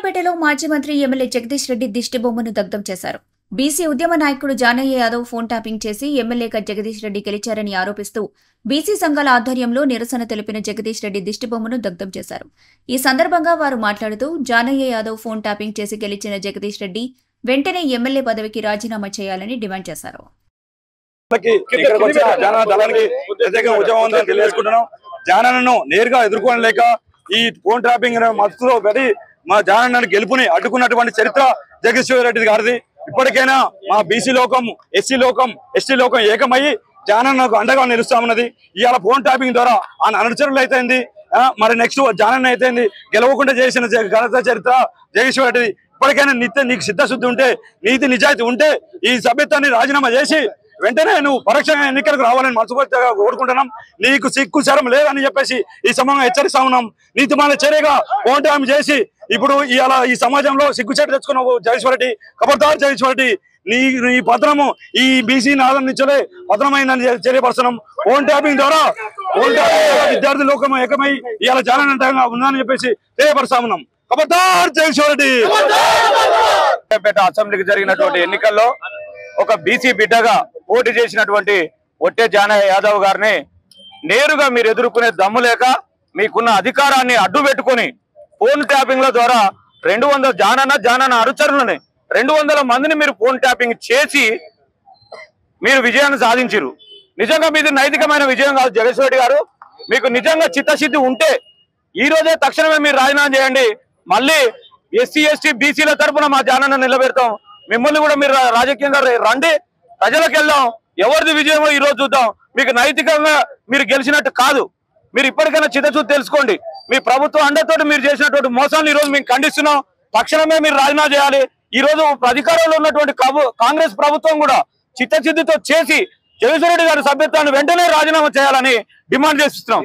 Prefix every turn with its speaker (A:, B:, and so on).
A: సూర్యాపేటలో మాజీ మంత్రి ఎమ్మెల్యే జగదీష్ రెడ్డి దిష్టిబొమ్మను దగ్ధం చేశారు. బీసీ ఉద్యమ నాయకుడు జానయ్య యాదవ్ ఫోన్ ట్యాపింగ్ చేసి ఎమ్మెల్యేగా జగదీష్ రెడ్డి గెలిచారని ఆరోపిస్తూ బీసీ సంఘాల ఆధ్వర్యంలో నిరసన తెలిపిన జగదీష్ రెడ్డి దిష్టిబొమ్మను దగ్ధం చేశారు. ఈ సందర్భంగా వారు మాట్లాడుతూ జానయ్య యాదవ్ ఫోన్ ట్యాపింగ్ చేసి గెలిచిన జగదీష్ రెడ్డి వెంటనే ఎమ్మెల్యే పదవికి రాజీనామా చేయాలని డిమాండ్ చేశారు.
B: జానన్నను నేరుగా ఎదుర్కోలేక ఈ ఫోన్ ట్రాపింగ్ మత్తులో పెట్టి మా జానన్నను గెలుపుని అడ్డుకున్నటువంటి చరిత్ర జగదీష్ రెడ్డి గారిది. ఇప్పటికైనా మా బీసీ లోకం, ఎస్సీ లోకం, ఎస్టీ లోకం ఏకమయ్యి జానన్నకు అండగా నిలుస్తామన్నది. ఇవాళ ఫోన్ ట్యాపింగ్ ద్వారా ఆ అనుచరులు అయితేంది, మరి నెక్స్ట్ జానన్న అయితేంది గెలవకుండా చేసిన ఘనత చరిత్ర జగదీష్ రెడ్డిది. ఇప్పటికైనా నీకు సిద్ధశుద్ధి ఉంటే, నీతి నిజాయితీ ఉంటే ఈ సభ్యత్వాన్ని రాజీనామా చేసి వెంటనే నువ్వు పరోక్ష ఎన్నికలకు రావాలని మనస్ఫూర్తిగా కోరుకుంటున్నాం. నీకు సిగ్గు శరం లేదని చెప్పేసి ఈ సమయంలో హెచ్చరిస్తా ఉన్నాం. నీతిమాల చర్యగా ఫోన్ ట్యాపింగ్ చేసి ఇప్పుడు ఇవాళ ఈ సమాజంలో సిగ్గుచేటు తెచ్చుకున్నావు జగదీష్ రెడ్డి. ఖబర్దార్ జగదీష్ రెడ్డి, నీ పత్రము ఈ బీసీ నాదం నుంచే పత్రమైందని తెలియపరుస్తున్నాం. ఫోన్ ట్యాపింగ్ ద్వారా విద్యార్థి లోకం ఏకమై ఇవాళ జానంగా ఉందని చెప్పేసి తెలియపరుస్తా ఉన్నాం. ఖబర్దార్ జగదీష్ రెడ్డి.
C: సూర్యాపేట అసెంబ్లీకి జరిగినటువంటి ఎన్నికల్లో ఒక బీసీ బిడ్డగా పోటీ చేసినటువంటి ఒట్టే జానయ్య యాదవ్ గారిని నేరుగా మీరు ఎదుర్కొనే దమ్ము లేక మీకున్న అధికారాన్ని అడ్డు పెట్టుకుని ఫోన్ ట్యాపింగ్ల ద్వారా 200 జానన్న అనుచరులని 200 మందిని మీరు ఫోన్ ట్యాపింగ్ చేసి మీరు విజయాన్ని సాధించారు. నిజంగా మీది నైతికమైన విజయం కాదు జగదీష్ రెడ్డి గారు. మీకు నిజంగా చిత్తశుద్ధి ఉంటే ఈ రోజే తక్షణమే మీరు రాజీనామా చేయండి. మళ్ళీ ఎస్సీ ఎస్టీ బీసీల తరఫున మా జానన్న నిలబెడతాం. మిమ్మల్ని కూడా మీరు రాజకీయంగా రండి, ప్రజలకు వెళ్దాం. ఎవరిది విజయమో ఈ రోజు చూద్దాం. మీకు నైతికంగా మీరు గెలిచినట్టు కాదు. మీరు ఇప్పటికైనా చిత్తశుద్ధి తెలుసుకోండి. మీ ప్రభుత్వం అండతోటి మీరు చేసినటువంటి మోసాన్ని ఈ రోజు మేము ఖండిస్తున్నాం. తక్షణమే మీరు రాజీనామా చేయాలి. ఈ రోజు అధికారంలో ఉన్నటువంటి కాంగ్రెస్ ప్రభుత్వం కూడా చిత్తశుద్ధితో చేసి జగదీష్ రెడ్డి గారి సభ్యత్వాన్ని వెంటనే రాజీనామా చేయాలని డిమాండ్ చేస్తున్నాం.